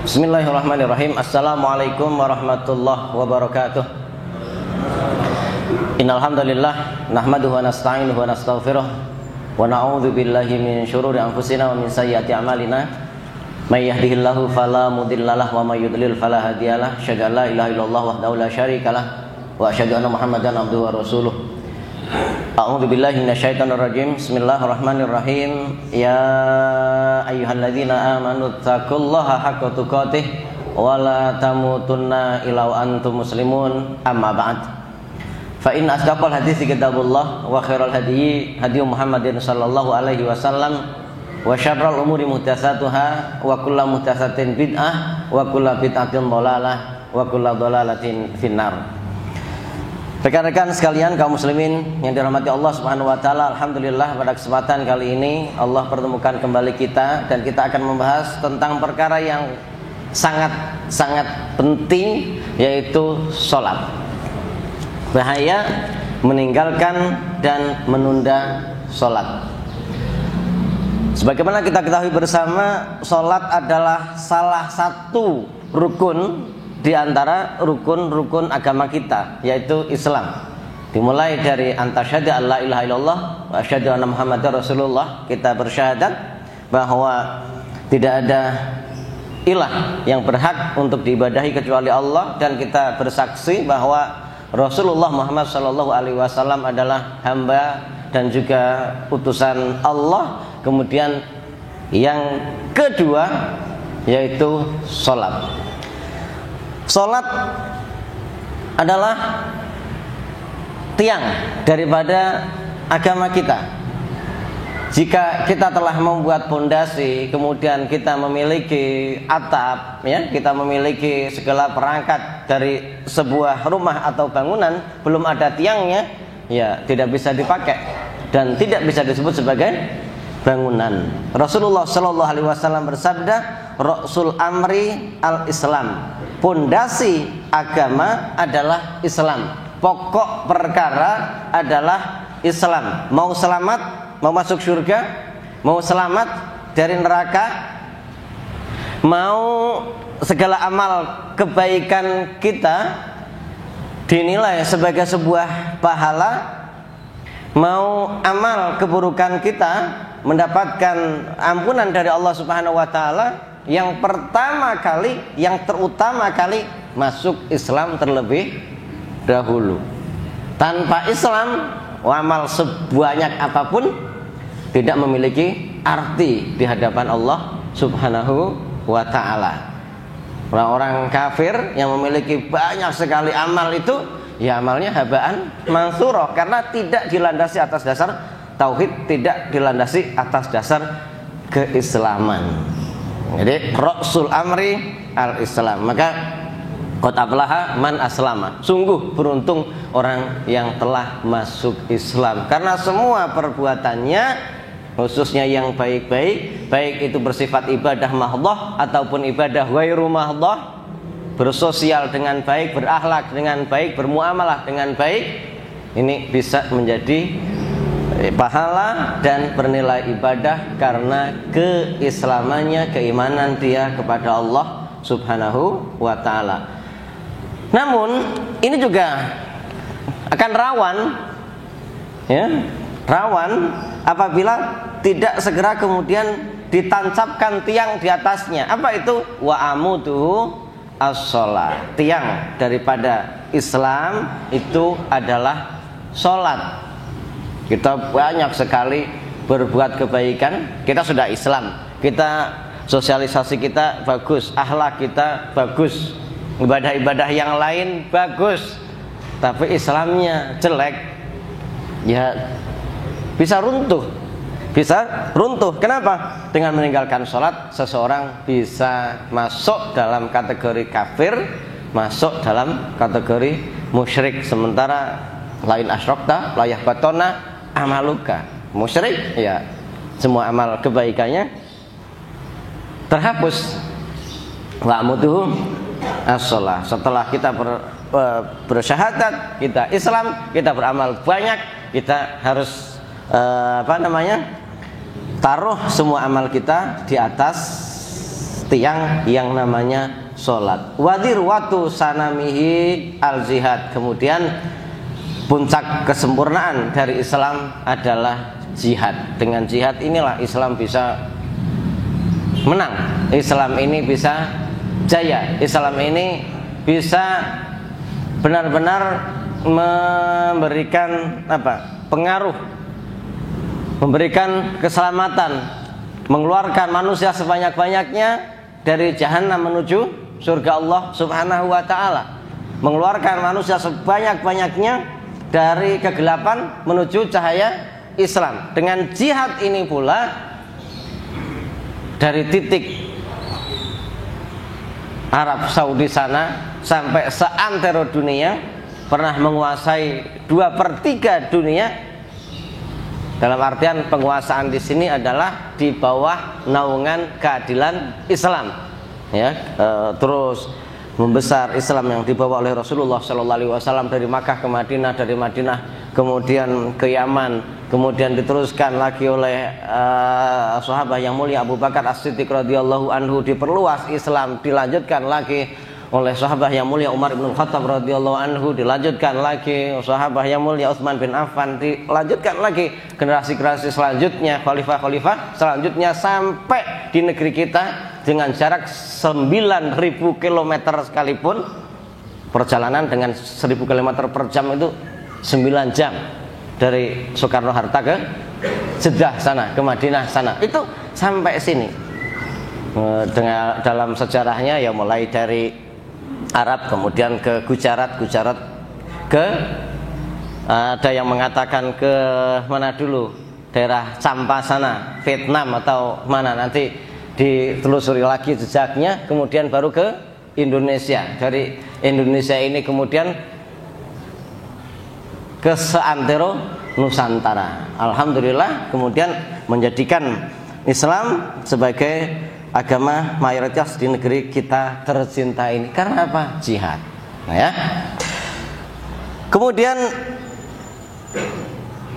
Bismillahirrahmanirrahim. Assalamualaikum warahmatullahi wabarakatuh. Innal hamdalillah nahmaduhu wa nasta'inuhu wa nastaghfiruh wa na'udzu billahi min syururi anfusina wa min sayyiati a'malina. May yahdihillahu fala mudhillalah wa may yudlil fala hadiyalah. Asyhadu an la ilaha illallah wahdahu la syarikalah wa asyhadu anna Muhammadan abduhu wa rasuluh. A'udzu billahi minasyaitonir rajim. Bismillahirrahmanirrahim. Ya ayyuhalladzina amanu taqullaha haqqa tuqatih wa la tamutunna illa wa antum muslimun. Amma ba'd. Fa in asdaqal hadits kitabullah wa khairal hadyi hadyu Muhammadin sallallahu alaihi wasallam wa syarrul umuri muhdatsatuha wa kullu muhdatsatin bid'ah wa kullu bid'atin dhalalah wa kullu dhalalatin finnar. Rekan-rekan sekalian kaum muslimin yang dirahmati Allah Subhanahu wa taala, alhamdulillah pada kesempatan kali ini Allah pertemukan kembali kita dan kita akan membahas tentang perkara yang sangat penting, yaitu salat. Bahaya meninggalkan dan menunda salat. Sebagaimana kita ketahui bersama, salat adalah salah satu rukun di antara rukun-rukun agama kita, yaitu Islam. Dimulai dari antasyhadu alla ilaha illallah wa asyhadu anna Muhammadar Rasulullah. Kita bersyahadat bahwa tidak ada ilah yang berhak untuk diibadahi kecuali Allah, dan kita bersaksi bahwa Rasulullah Muhammad sallallahu alaihi wasallam adalah hamba dan juga utusan Allah. Kemudian yang kedua yaitu salat. Salat adalah tiang daripada agama kita. Jika kita telah membuat fondasi, kemudian kita memiliki atap, ya, kita memiliki segala perangkat dari sebuah rumah atau bangunan, belum ada tiangnya, ya tidak bisa dipakai dan tidak bisa disebut sebagai bangunan. Rasulullah Shallallahu Alaihi Wasallam bersabda, "Rasul amri al-Islam." Pondasi agama adalah Islam. Pokok perkara adalah Islam. Mau selamat, mau masuk surga, mau selamat dari neraka, mau segala amal kebaikan kita dinilai sebagai sebuah pahala, mau amal keburukan kita mendapatkan ampunan dari Allah Subhanahu wa taala, yang pertama kali, yang terutama kali masuk Islam terlebih dahulu. Tanpa Islam, amal sebanyak apapun tidak memiliki arti di hadapan Allah Subhanahu wa taala. Orang-orang kafir yang memiliki banyak sekali amal itu, ya amalnya habaan mansurah, karena tidak dilandasi atas dasar tauhid, tidak dilandasi atas dasar keislaman. Jadi Rasul amri al-Islam. Maka qad aflaha man aslama. Sungguh beruntung orang yang telah masuk Islam, karena semua perbuatannya, khususnya yang baik-baik, baik itu bersifat ibadah mahdhah ataupun ibadah ghairu mahdhah, bersosial dengan baik, berakhlak dengan baik, bermuamalah dengan baik, ini bisa menjadi pahala dan bernilai ibadah karena keislamannya, keimanan dia kepada Allah Subhanahu wa taala. Namun ini juga akan rawan, ya, rawan apabila tidak segera kemudian ditancapkan tiang di atasnya. Apa itu? Wa amudu as-shalah. Tiang daripada Islam itu adalah salat. Kita banyak sekali berbuat kebaikan, kita sudah Islam, kita sosialisasi kita bagus, akhlak kita bagus, ibadah-ibadah yang lain bagus, tapi Islamnya jelek, ya bisa runtuh. Kenapa? Dengan meninggalkan sholat, seseorang bisa masuk dalam kategori kafir, masuk dalam kategori musyrik. Sementara lain asyrokta, layah batona amaluka. Musyrik, ya semua amal kebaikannya terhapus. Wa amuduhu as-shalah. Setelah kita bersyahadat, kita Islam, kita beramal banyak, kita harus taruh semua amal kita di atas tiang yang namanya sholat. Wadir watu sanamihi al-jihad. Kemudian puncak kesempurnaan dari Islam adalah jihad. Dengan jihad inilah Islam bisa menang, Islam ini bisa jaya, Islam ini bisa benar-benar memberikan pengaruh, memberikan keselamatan, mengeluarkan manusia sebanyak-banyaknya dari jahanam menuju surga Allah Subhanahu wa ta'ala, mengeluarkan manusia sebanyak-banyaknya dari kegelapan menuju cahaya Islam. Dengan jihad ini pula, dari titik Arab Saudi sana sampai seantero dunia, pernah menguasai 2/3 dunia. Dalam artian penguasaan di sini adalah di bawah naungan keadilan Islam, ya. Terus membesar Islam yang dibawa oleh Rasulullah Shallallahu Alaihi Wasallam dari Makkah ke Madinah, dari Madinah kemudian ke Yaman, kemudian diteruskan lagi oleh sahabat yang mulia Abu Bakar As-Siddiq radhiyallahu anhu, diperluas Islam, dilanjutkan lagi oleh sahabat yang mulia Umar bin Khattab radhiyallahu anhu, dilanjutkan lagi sahabat yang mulia Utsman bin Affan, dilanjutkan lagi generasi-generasi selanjutnya, khalifah-khalifah selanjutnya, sampai di negeri kita dengan jarak 9.000 km sekalipun, perjalanan dengan 1.000 km per jam itu 9 jam dari Soekarno-Hatta ke Jeddah sana, ke Madinah sana, itu sampai sini. Dengan dalam sejarahnya ya mulai dari Arab, kemudian ke Gujarat ke ada yang mengatakan ke mana dulu, daerah Champa sana, Vietnam atau mana, nanti ditelusuri lagi jejaknya, kemudian baru ke Indonesia. Dari Indonesia ini kemudian ke seantero Nusantara. Alhamdulillah kemudian menjadikan Islam sebagai agama mayoritas di negeri kita tercinta ini. Karena apa? Jihad. Nah, ya. Kemudian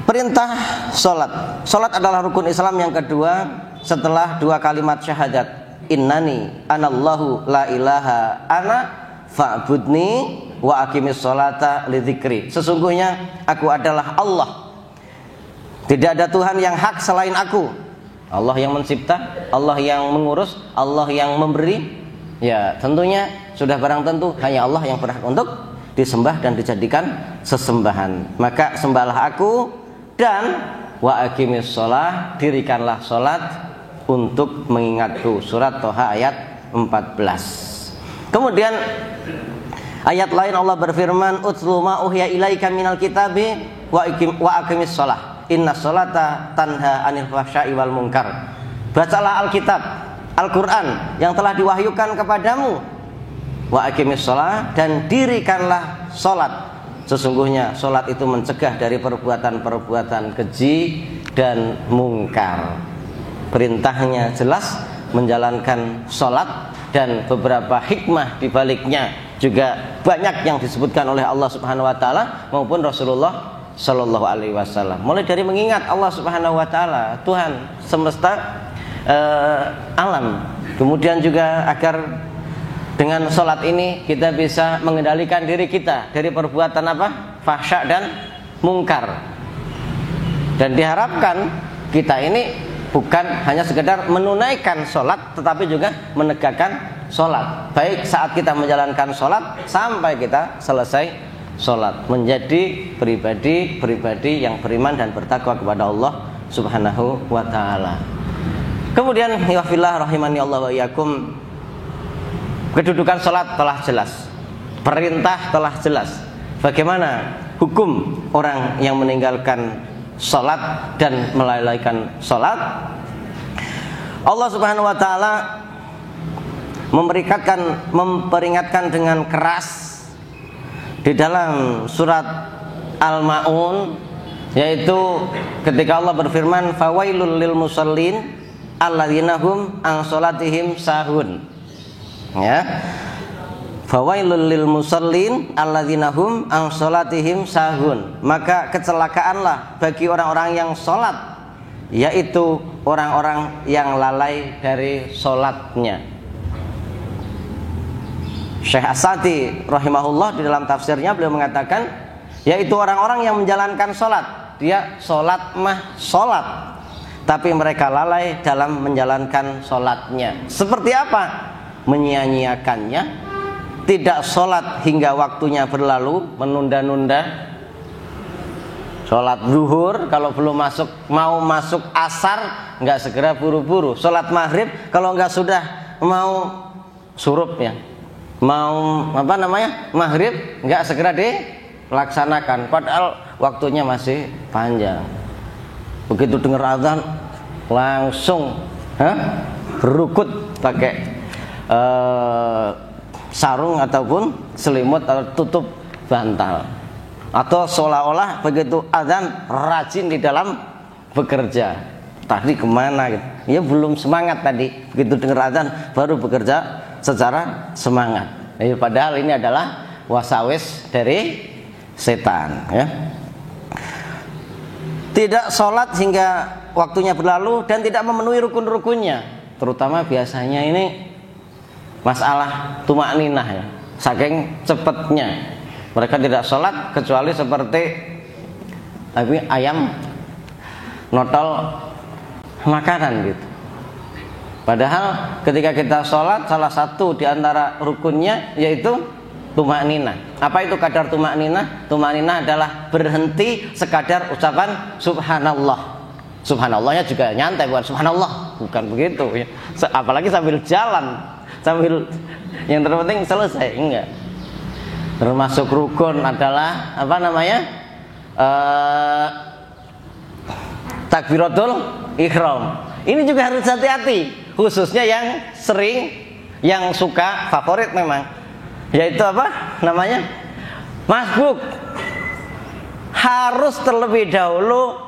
perintah sholat. Sholat adalah rukun Islam yang kedua setelah 2 kalimat syahadat. Innani anallahu la ilaha ana fa'budni wa aqimis sholata lidzikri. Sesungguhnya aku adalah Allah, tidak ada Tuhan yang hak selain aku. Allah yang mencipta, Allah yang mengurus, Allah yang memberi. Ya tentunya sudah barang tentu hanya Allah yang berhak untuk disembah dan dijadikan sesembahan. Maka sembahlah aku, dan wa aqimis sholah, dirikanlah sholat untuk mengingatku. Surat Toha ayat 14. Kemudian ayat lain Allah berfirman, utlu ma uhiya ilaika minal kitabi wa aqimis sholah, inna sholata tanha anil fahsya'i wal munkar. Bacalah Alkitab, Al-Quran yang telah diwahyukan kepadamu, wa aqimis sholah, dan dirikanlah sholat. Sesungguhnya sholat itu mencegah dari perbuatan-perbuatan keji dan mungkar. Perintahnya jelas, menjalankan sholat, dan beberapa hikmah di baliknya juga banyak yang disebutkan oleh Allah Subhanahu wa taala maupun Rasulullah Sallallahu Alaihi Wasallam. Mulai dari mengingat Allah Subhanahu wa taala, Tuhan semesta alam. Kemudian juga agar dengan sholat ini kita bisa mengendalikan diri kita dari perbuatan fahsya dan mungkar. Dan diharapkan kita ini bukan hanya sekedar menunaikan sholat, tetapi juga menegakkan sholat, baik saat kita menjalankan sholat sampai kita selesai sholat, menjadi pribadi yang beriman dan bertakwa kepada Allah Subhanahu wa ta'ala. Kemudian ya fillah rahimani Allah wa iyyakum, kedudukan sholat telah jelas, perintah telah jelas. Bagaimana hukum orang yang meninggalkan sholat dan melalaikan sholat? Allah Subhanahu wa ta'ala memperingatkan dengan keras di dalam surat Al-Ma'un, yaitu ketika Allah berfirman, fawailul lil musallin alladzina hum an sholatihim sahun. Ya. Fawailul lil musallin alladzina hum an sholatihim sahun. Maka kecelakaanlah bagi orang-orang yang sholat, yaitu orang-orang yang lalai dari sholatnya. Syekh As-Sa'di rahimahullah di dalam tafsirnya beliau mengatakan, yaitu orang-orang yang menjalankan sholat. Dia sholat mah sholat, tapi mereka lalai dalam menjalankan sholatnya. Seperti apa? Menyia-nyiakannya, tidak sholat hingga waktunya berlalu, menunda-nunda. Sholat zuhur kalau belum mau masuk asar, nggak segera buru-buru. Sholat maghrib kalau nggak sudah mau surup ya, mau maghrib, nggak segera dilaksanakan, padahal waktunya masih panjang. Begitu dengar azan langsung berukut pakai sarung ataupun selimut atau tutup bantal, atau seolah-olah begitu azan rajin di dalam bekerja. Tadi kemana gitu? Ya belum semangat tadi, begitu dengar azan baru bekerja secara semangat. Padahal ini adalah wasawis dari setan ya. Tidak sholat hingga waktunya berlalu dan tidak memenuhi rukun-rukunnya, terutama biasanya ini masalah tumakninah ya. Saking cepatnya mereka tidak sholat, kecuali seperti ayam notol makanan gitu. Padahal ketika kita sholat, salah satu di antara rukunnya yaitu tumakninah. Apa itu kadar tumakninah? Tumakninah adalah berhenti sekadar ucapan subhanallah. Subhanallahnya juga nyantai, bukan subhanallah, bukan begitu ya. Apalagi sambil jalan, sambil yang terpenting selesai, enggak. Termasuk rukun adalah takbiratul ihram. Ini juga harus hati-hati, khususnya yang sering, yang suka favorit memang, yaitu masbuk. Harus terlebih dahulu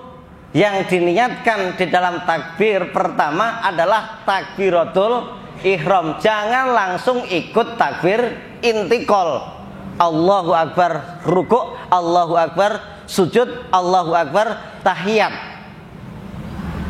yang diniatkan di dalam takbir pertama adalah takbiratul ihram. Jangan langsung ikut takbir intikal. Allahu akbar ruku', Allahu akbar sujud, Allahu akbar tahiyat.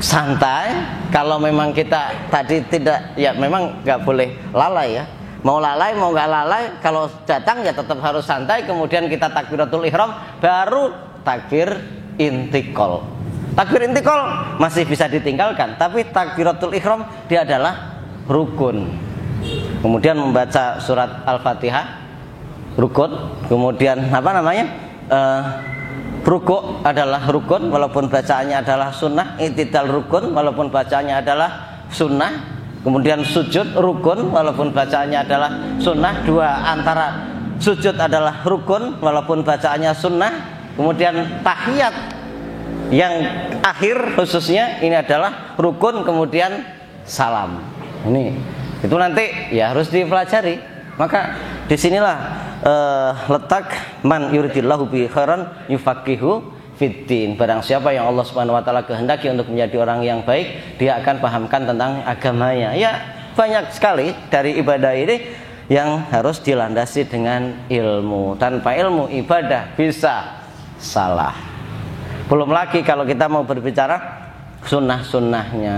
Santai. Kalau memang kita tadi tidak, ya memang nggak boleh lalai ya. Mau lalai mau nggak lalai, kalau datang ya tetap harus santai. Kemudian kita takbiratul ihram, baru takbir intikal. Takbir intikal masih bisa ditinggalkan, tapi takbiratul ihram dia adalah rukun. Kemudian membaca surat Al-Fatihah rukun. Kemudian rukuk adalah rukun walaupun bacaannya adalah sunnah. I'tidal rukun walaupun bacaannya adalah sunnah. Kemudian sujud rukun walaupun bacaannya adalah sunnah. Dua antara sujud adalah rukun walaupun bacaannya sunnah. Kemudian tahiyat yang akhir khususnya ini adalah rukun. Kemudian salam. Ini itu nanti ya harus dipelajari. Maka disinilah letak man yuridillahu bi khairan yufaqihu fiddin. Barang siapa yang Allah Subhanahu wa taala kehendaki untuk menjadi orang yang baik, dia akan pahamkan tentang agamanya. Ya, banyak sekali dari ibadah ini yang harus dilandasi dengan ilmu. Tanpa ilmu ibadah bisa salah. Belum lagi kalau kita mau berbicara sunnah-sunnahnya,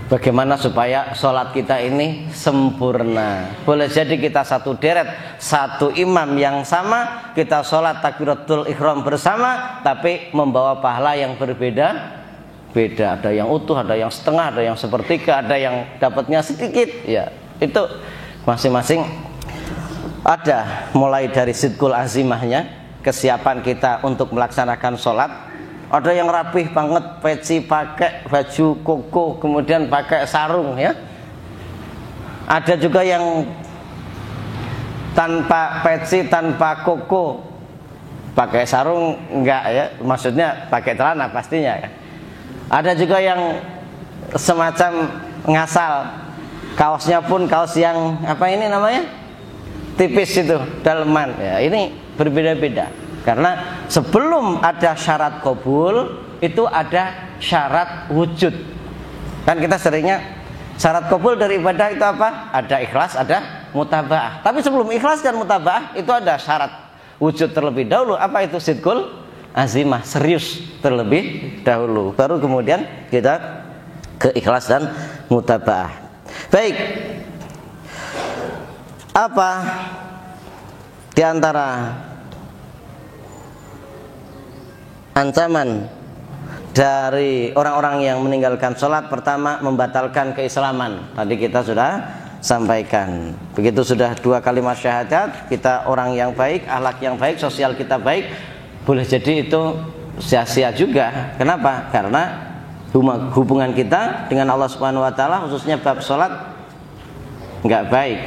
bagaimana supaya sholat kita ini sempurna. Boleh jadi kita satu deret, satu imam yang sama, kita sholat takbiratul ihram bersama, tapi membawa pahala yang berbeda-beda. Ada yang utuh, ada yang setengah, ada yang sepertiga, ada yang dapatnya sedikit. Ya, itu masing-masing ada. Mulai dari sidqul azimahnya, kesiapan kita untuk melaksanakan sholat. Ada yang rapih banget, peci pakai baju koko, kemudian pakai sarung ya. Ada juga yang tanpa peci, tanpa koko, pakai sarung enggak ya, maksudnya pakai celana pastinya ya. Ada juga yang semacam ngasal, kaosnya pun kaos yang tipis itu, daleman ya. Ini berbeda-beda. Karena sebelum ada syarat qabul, itu ada syarat wujud. Kan kita seringnya syarat qabul dari ibadah itu apa? Ada ikhlas, ada mutabaah. Tapi sebelum ikhlas dan mutabaah itu ada syarat wujud terlebih dahulu. Apa itu? Sidqul azimah, serius terlebih dahulu, baru kemudian kita ke ikhlas dan mutabaah. Baik, apa di antara ancaman dari orang-orang yang meninggalkan sholat? Pertama, membatalkan keislaman. Tadi kita sudah sampaikan. Begitu sudah 2 kalimat syahadat, kita orang yang baik, akhlak yang baik, sosial kita baik, boleh jadi itu sia-sia juga. Kenapa? Karena hubungan kita dengan Allah Subhanahu wa taala, khususnya bab sholat, enggak baik.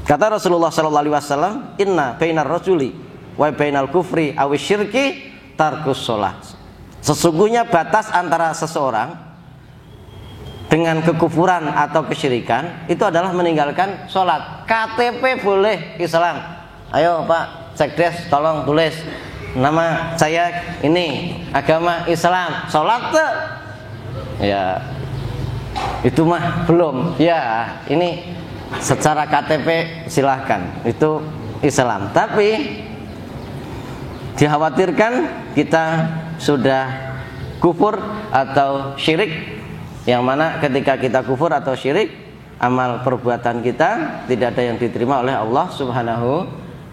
Kata Rasulullah sallallahu alaihi wasallam, "Inna bainar rajuli wa bainal kufri aw syirki tarkus sholat." Sesungguhnya batas antara seseorang dengan kekufuran atau kesyirikan itu adalah meninggalkan sholat. KTP boleh Islam, ayo Pak Sekdes tolong tulis nama saya ini, agama Islam, sholat tuh ya itu mah belum. Ya ini secara KTP silahkan, itu Islam. Tapi dikhawatirkan kita sudah kufur atau syirik, yang mana ketika kita kufur atau syirik, amal perbuatan kita tidak ada yang diterima oleh Allah Subhanahu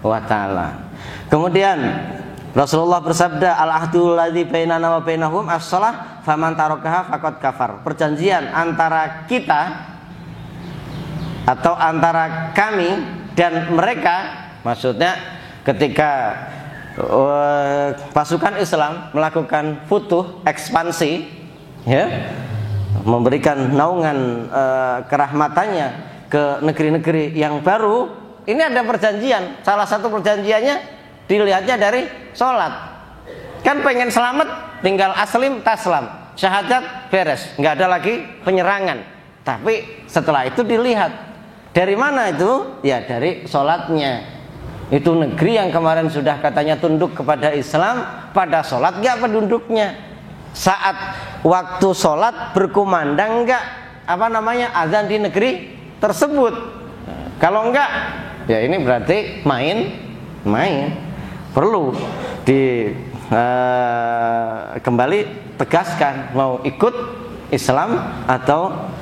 wa taala. Kemudian Rasulullah bersabda, al-ahdul ladzi bainana wa bainahum as-shalah faman tarakaha faqad kafar. Perjanjian antara kita atau antara kami dan mereka, maksudnya ketika pasukan Islam melakukan futuh, ekspansi, ya, memberikan naungan kerahmatannya ke negeri-negeri yang baru, ini ada perjanjian. Salah satu perjanjiannya dilihatnya dari sholat. Kan pengen selamat, tinggal aslim taslam, syahadat beres, nggak ada lagi penyerangan. Tapi setelah itu dilihat dari mana itu? Ya dari sholatnya. Itu negeri yang kemarin sudah katanya tunduk kepada Islam, pada sholat gak penduduknya? Saat waktu sholat berkumandang gak azan di negeri tersebut? Kalau enggak, ya ini berarti main. Perlu kembali tegaskan, mau ikut Islam atau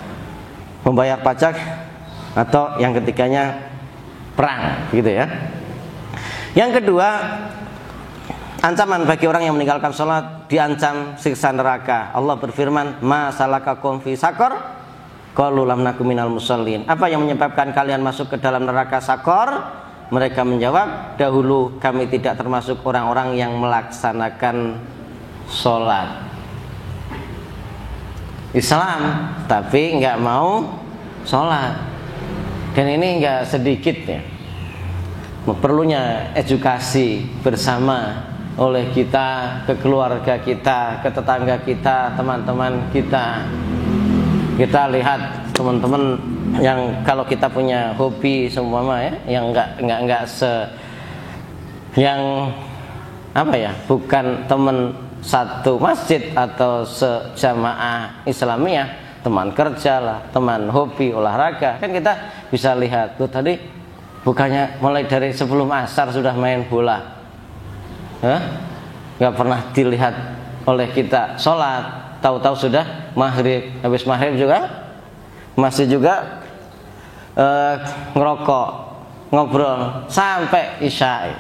membayar pajak, atau yang ketiganya perang, gitu ya. Yang kedua, ancaman bagi orang yang meninggalkan sholat, diancam siksa neraka. Allah berfirman, ma salakakum fi sakor, qalu lam nakum minal musallin. Apa yang menyebabkan kalian masuk ke dalam neraka sakor? Mereka menjawab, dahulu kami tidak termasuk orang-orang yang melaksanakan sholat. Islam tapi nggak mau sholat. Dan ini nggak sedikit ya. Perlunya edukasi bersama oleh kita, ke keluarga kita, ke tetangga kita, teman-teman kita. Kita lihat teman-teman yang kalau kita punya hobi semua ya, yang bukan teman satu masjid atau sejamaah Islamiyah, teman kerja lah, teman hobi olahraga, kan kita bisa lihat tuh tadi. Bukannya mulai dari sebelum asar sudah main bola, nggak pernah dilihat oleh kita sholat, tahu-tahu sudah maghrib, habis maghrib juga masih juga ngerokok, ngobrol sampai isya.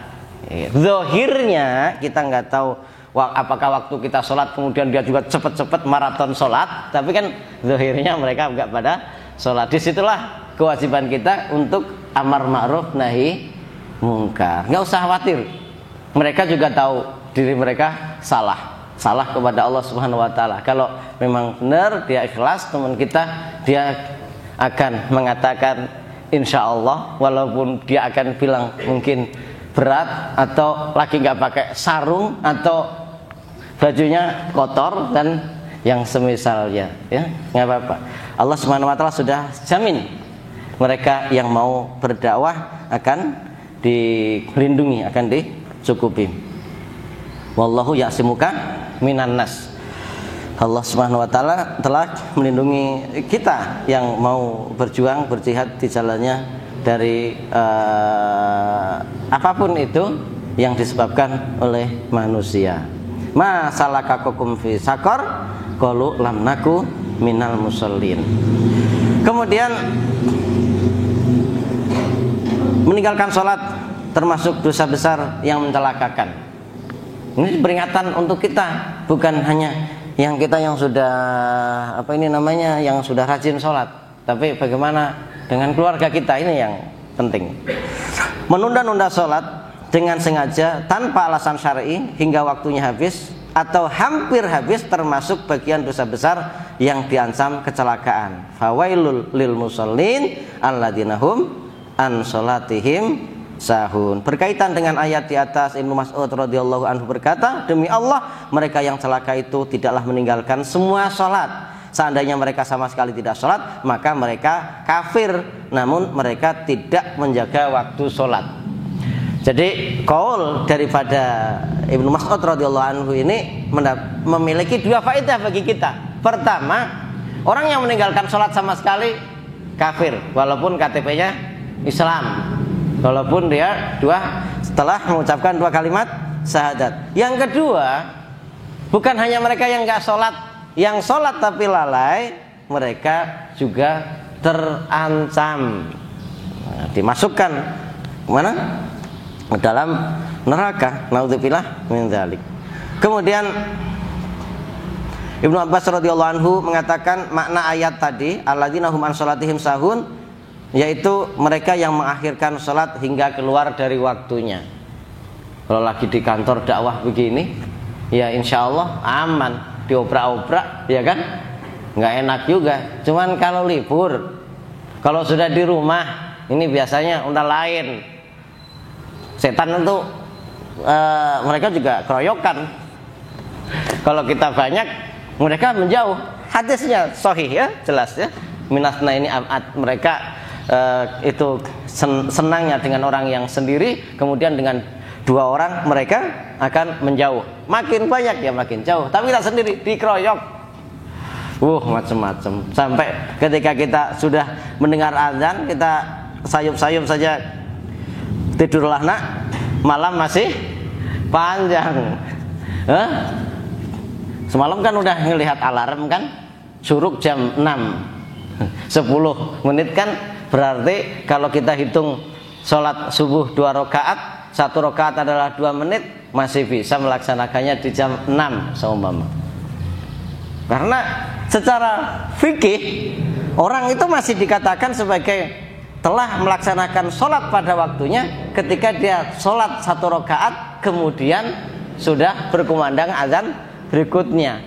Zahirnya kita nggak tahu apakah waktu kita sholat kemudian dia juga cepet-cepet maraton sholat, tapi kan zahirnya mereka nggak pada sholat. Disitulah kewajiban kita untuk amar ma'ruf nahi mungkar. Nggak usah khawatir, mereka juga tahu diri mereka salah kepada Allah Subhanahu wa taala. Kalau memang benar dia ikhlas, teman kita, dia akan mengatakan insya Allah, walaupun dia akan bilang mungkin berat atau lagi nggak pakai sarung atau bajunya kotor dan yang semisalnya, ya nggak apa-apa. Allah Subhanahu wa taala sudah jamin mereka yang mau berdakwah akan dilindungi, akan dicukupi. Wallahu ya'simuka minan nas. Allah Subhanahu wa taala telah melindungi kita yang mau berjuang, berjihad di jalannya dari apapun itu yang disebabkan oleh manusia. Ma salakakum fi sakor, qalu lam naku minal musallin. Kemudian meninggalkan sholat termasuk dosa besar yang mencelakakan. Ini peringatan untuk kita, bukan hanya yang kita yang sudah yang sudah rajin sholat, tapi bagaimana dengan keluarga kita, ini yang penting. Menunda-nunda sholat dengan sengaja tanpa alasan syar'i hingga waktunya habis atau hampir habis termasuk bagian dosa besar yang diancam kecelakaan. Fawailul lil musallin alladzina hum an sholatihim sahun. Berkaitan dengan ayat di atas, Ibnu Mas'ud radhiyallahu anhu berkata, demi Allah mereka yang celaka itu tidaklah meninggalkan semua sholat. Seandainya mereka sama sekali tidak sholat, maka mereka kafir. Namun mereka tidak menjaga waktu sholat. Jadi qaul daripada Ibnu Mas'ud radhiyallahu anhu ini memiliki dua faedah bagi kita. Pertama, orang yang meninggalkan sholat sama sekali kafir, walaupun KTP-nya Islam, walaupun dia setelah mengucapkan dua kalimat syahadat. Yang kedua, bukan hanya mereka yang nggak sholat, yang sholat tapi lalai, mereka juga terancam dimasukkan kemana? Dalam neraka. Naudzubillah min dzalik. Kemudian Ibnu Abbas radhiyallahu anhu mengatakan makna ayat tadi, alladzina hum an sholatihim sahun, yaitu mereka yang mengakhirkan sholat hingga keluar dari waktunya. Kalau lagi di kantor dakwah begini, ya insya Allah aman, diobrak-obrak, ya kan? Nggak enak juga. Cuman kalau libur, kalau sudah di rumah, ini biasanya udah lain. Setan itu mereka juga keroyokan. Kalau kita banyak, mereka menjauh. Hadisnya sahih ya, jelas ya. Minasna ini mereka itu senangnya dengan orang yang sendiri, kemudian dengan dua orang mereka akan menjauh. Makin banyak ya makin jauh. Tapi kita sendiri dikeroyok. Macam-macam. Sampai ketika kita sudah mendengar azan, kita sayup-sayup saja, tidurlah nak, malam masih panjang. Semalam kan udah ngelihat alarm kan, suruk jam 6, 10 menit kan, berarti kalau kita hitung sholat subuh 2 rakaat, 1 rakaat adalah 2 menit, masih bisa melaksanakannya di jam 6 seumpama. Karena secara fikih orang itu masih dikatakan sebagai telah melaksanakan sholat pada waktunya ketika dia sholat 1 rakaat kemudian sudah berkumandang azan berikutnya.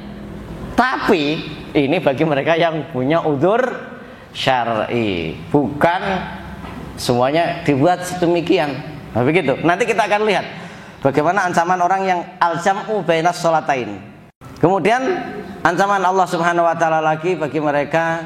Tapi ini bagi mereka yang punya udzur syar'i, bukan semuanya dibuat sedemikian. Nah, begitu. Nanti kita akan lihat bagaimana ancaman orang yang al-jam'u bainas sholatain. Kemudian ancaman Allah Subhanahu wa taala lagi bagi mereka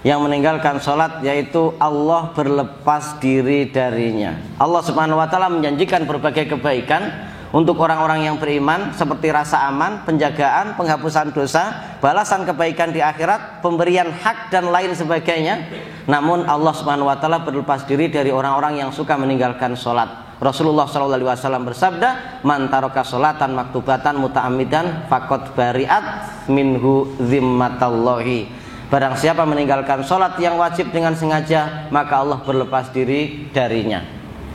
yang meninggalkan sholat, yaitu Allah berlepas diri darinya. Allah Subhanahu wa taala menjanjikan berbagai kebaikan untuk orang-orang yang beriman, seperti rasa aman, penjagaan, penghapusan dosa, balasan kebaikan di akhirat, pemberian hak dan lain sebagainya. Namun Allah Subhanahu wa taala berlepas diri dari orang-orang yang suka meninggalkan sholat. Rasulullah SAW bersabda, man taraka sholatan maktubatan muta'ammidan faqad bari'at minhu zimmatallahi. Barang siapa meninggalkan sholat yang wajib dengan sengaja, maka Allah berlepas diri darinya.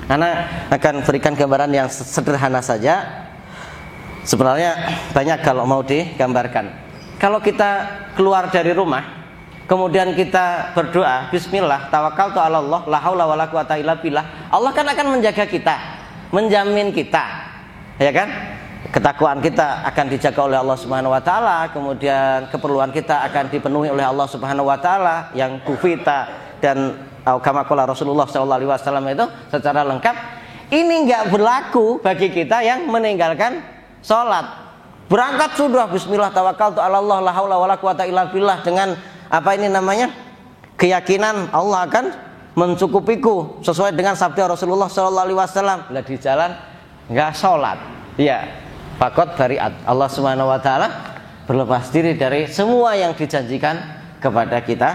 Ana akan berikan gambaran yang sederhana saja. Sebenarnya banyak kalau mau digambarkan. Kalau kita keluar dari rumah, kemudian kita berdoa, bismillah, tawakkaltu 'ala Allah, la haula wala quwata illa billah. Allah kan akan menjaga kita, menjamin kita, ya kan? Ketakwaan kita akan dijaga oleh Allah Subhanahu wa taala, kemudian keperluan kita akan dipenuhi oleh Allah Subhanahu wa taala yang kufita dan kama qala Rasulullah sallallahu alaihi wasallam itu secara lengkap. Ini enggak berlaku bagi kita yang meninggalkan salat. Berangkat sudah bismillah tawakkaltu 'ala Allah la haula wala quwata illa billah dengan keyakinan Allah akan mencukupiku sesuai dengan sabda Rasulullah sallallahu alaihi wasallam. Lah di jalan enggak salat. Ya, faqad bari'at. Allah Subhanahu wa taala berlepas diri dari semua yang dijanjikan kepada kita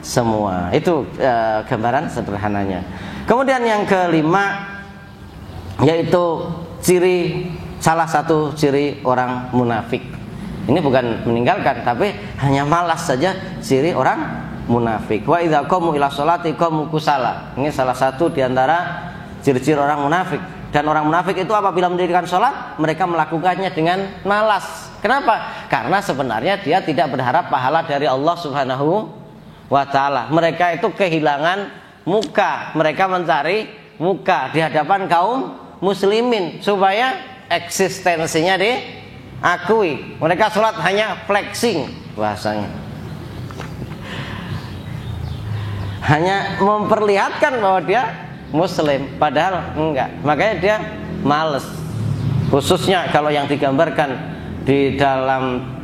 semua. Itu gambaran sederhananya. Kemudian yang kelima, yaitu salah satu ciri orang munafik. Ini bukan meninggalkan, tapi hanya malas saja ciri orang munafik. Wa idza qamu ila sholati qamu kusala. Ini salah satu di antara ciri-ciri orang munafik. Dan orang munafik itu apabila mendirikan sholat, mereka melakukannya dengan malas. Kenapa? Karena sebenarnya dia tidak berharap pahala dari Allah Subhanahu wa ta'ala. Mereka itu kehilangan muka. Mereka mencari muka di hadapan kaum muslimin supaya eksistensinya diakui. Mereka sholat hanya flexing bahasanya, hanya memperlihatkan bahwa dia muslim, padahal enggak. Makanya dia males. Khususnya kalau yang digambarkan di dalam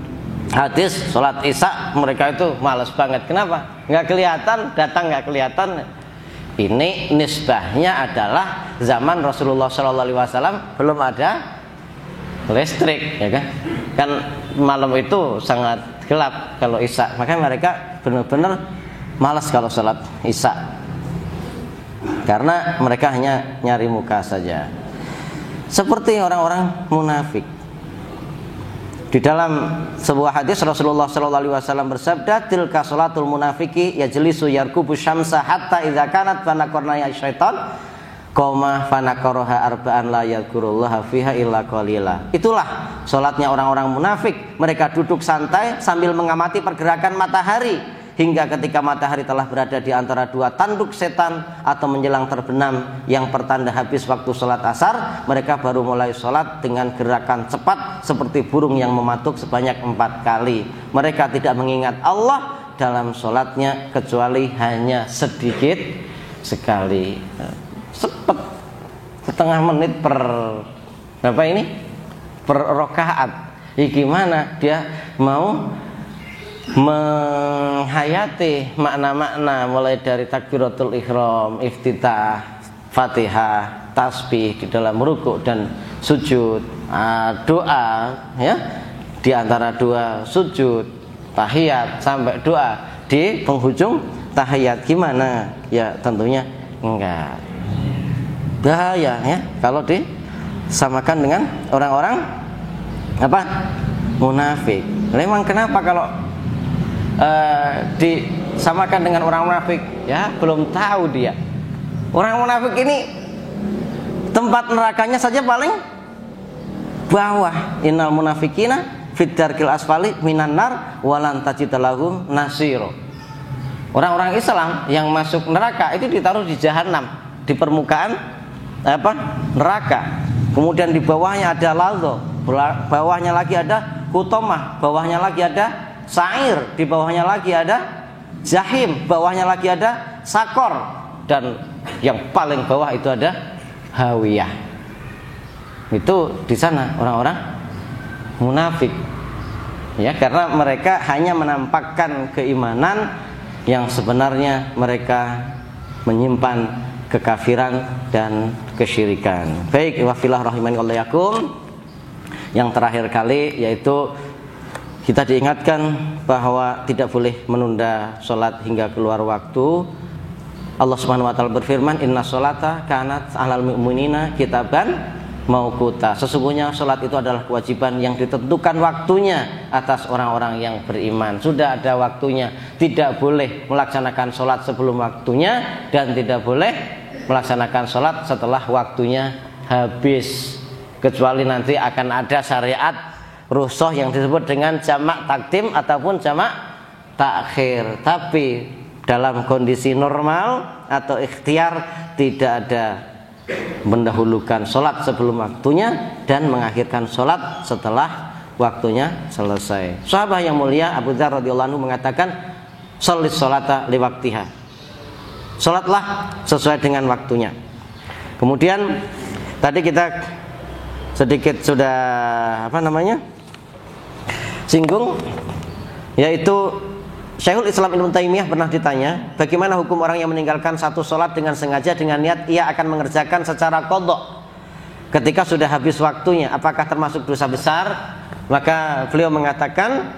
hadis sholat isya, mereka itu males banget. Kenapa? Enggak kelihatan, datang enggak kelihatan. Ini nisbahnya adalah zaman Rasulullah SAW belum ada listrik, ya kan? Kan malam itu sangat gelap kalau isya, makanya mereka benar-benar malas kalau sholat isya, karena mereka hanya nyari muka saja. Seperti orang-orang munafik. Di dalam sebuah hadis Rasulullah SAW bersabda, tilka sholatul munafiki yajlisu yarkubu syamsa hatta idza kanat fanakorna syaitan qoma fanakoroha arba'an la yadhkurullaha fiha illa qalila. Itulah sholatnya orang-orang munafik. Mereka duduk santai sambil mengamati pergerakan matahari hingga ketika matahari telah berada di antara dua tanduk setan atau menjelang terbenam yang pertanda habis waktu sholat asar, mereka baru mulai sholat dengan gerakan cepat seperti burung yang mematuk sebanyak 4 kali. Mereka tidak mengingat Allah dalam sholatnya kecuali hanya sedikit sekali. Sepet setengah menit per apa ini? Per rakaat. Gimana dia mau menghayati makna-makna mulai dari takbiratul ihram, iftitah, Fatihah, tasbih di dalam rukuk dan sujud, doa ya di antara dua sujud, tahiyat sampai doa di penghujung tahiyat. Gimana? Ya tentunya enggak. Bahaya ya kalau disamakan dengan orang-orang apa? Munafik. Memang kenapa kalau disamakan dengan orang munafik? Ya belum tahu dia. Orang munafik ini tempat nerakanya saja paling bawah. Innal munafikina fid darkil asfali minan nar walan tajid lahum nasiro. Orang-orang Islam yang masuk neraka itu ditaruh di jahanam, di permukaan apa? Neraka. Kemudian di bawahnya ada ladho, bawahnya lagi ada hutomah, bawahnya lagi ada sa'ir, di bawahnya lagi ada jahim, bawahnya lagi ada sakor, dan yang paling bawah itu ada hawiyah. Itu di sana orang-orang munafik. Ya, karena mereka hanya menampakkan keimanan yang sebenarnya mereka menyimpan kekafiran dan kesyirikan. Baik, wafilah rahimani wallayakum. Yang terakhir kali yaitu kita diingatkan bahwa tidak boleh menunda sholat hingga keluar waktu. Allah Subhanahu wa taala berfirman, "Inna sholata kanat 'alal mu'minina kitaban mauquta." Sesungguhnya sholat itu adalah kewajiban yang ditentukan waktunya atas orang-orang yang beriman. Sudah ada waktunya. Tidak boleh melaksanakan sholat sebelum waktunya dan tidak boleh melaksanakan sholat setelah waktunya habis. Kecuali nanti akan ada syariat rukhsah yang disebut dengan jamak takdim ataupun jamak takhir. Tapi dalam kondisi normal atau ikhtiar tidak ada mendahulukan sholat sebelum waktunya dan mengakhirkan sholat setelah waktunya selesai. Sahabat yang mulia Abu Dzar radhiyallahu anhu mengatakan, "Shollis sholata liwaktiha." Sholatlah sesuai dengan waktunya. Kemudian tadi kita sedikit sudah singgung, yaitu Syekhul Islam Ibnu Taimiyah pernah ditanya, bagaimana hukum orang yang meninggalkan satu sholat dengan sengaja dengan niat ia akan mengerjakan secara qadha ketika sudah habis waktunya, apakah termasuk dosa besar? Maka beliau mengatakan,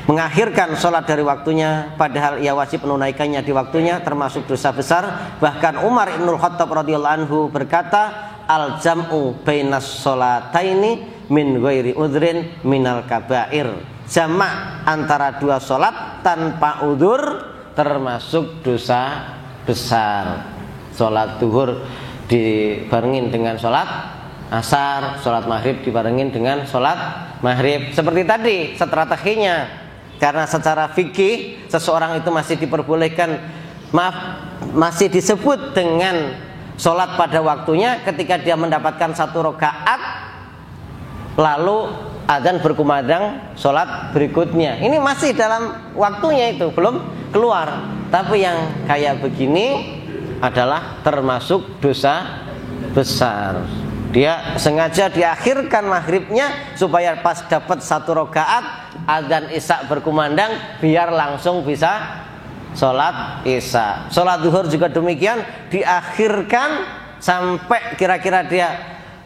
mengakhirkan sholat dari waktunya padahal ia wajib menunaikannya di waktunya termasuk dosa besar. Bahkan Umar Ibnul Khattab radhiyallahu anhu berkata, al jam'u bainas sholataini min ghairi udhrin minal kabair. Jamak antara dua sholat tanpa udzur termasuk dosa besar. Sholat duhur dibarengin dengan sholat asar, sholat maghrib dibarengin dengan sholat maghrib. Seperti tadi strateginya, karena secara fikih seseorang itu masih diperbolehkan, masih disebut dengan sholat pada waktunya ketika dia mendapatkan satu rakaat lalu adzan berkumandang sholat berikutnya. Ini masih dalam waktunya, itu belum keluar. Tapi yang kayak begini adalah termasuk dosa besar. Dia sengaja diakhirkan maghribnya supaya pas dapat satu rakaat adzan isya berkumandang biar langsung bisa sholat isya. Sholat zuhur juga demikian, diakhirkan sampai kira-kira dia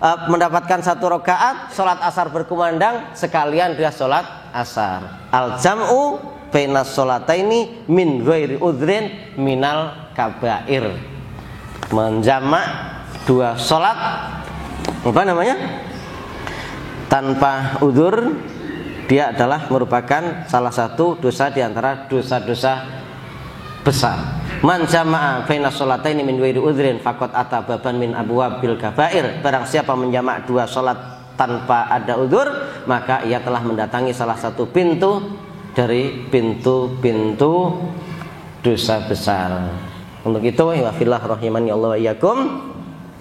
mendapatkan satu rakaat, sholat asar berkumandang sekalian dia sholat asar. Al jam'u bainas sholataini min ghairi udhrin minal kabair. Menjamak dua sholat tanpa udzur, dia adalah merupakan salah satu dosa di antara dosa-dosa besar. Man jama'a bainas sholataini min ghairi udhrin faqad ata baban min abwabil kabair. Barang siapa menjamak dua sholat tanpa ada udzur, maka ia telah mendatangi salah satu pintu dari pintu-pintu dosa besar. Untuk itu, wa fillah rahimani Allah wa iyyakum,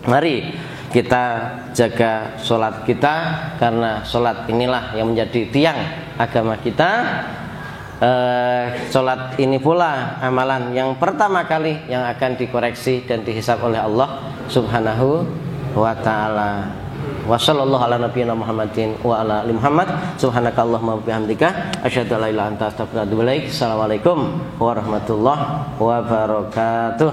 mari kita jaga sholat kita, karena sholat inilah yang menjadi tiang agama kita. Sholat ini pula amalan yang pertama kali yang akan dikoreksi dan dihisab oleh Allah Subhanahu wa ta'ala. Wa sallallahu ala nabiyyina Muhammadin wa ala ali Muhammad. Subhanakallahumma wa bihamdika asyhadu an la ilaha illa anta astaghfiruka wa atubu ilaik. Assalamualaikum warahmatullahi wabarakatuh.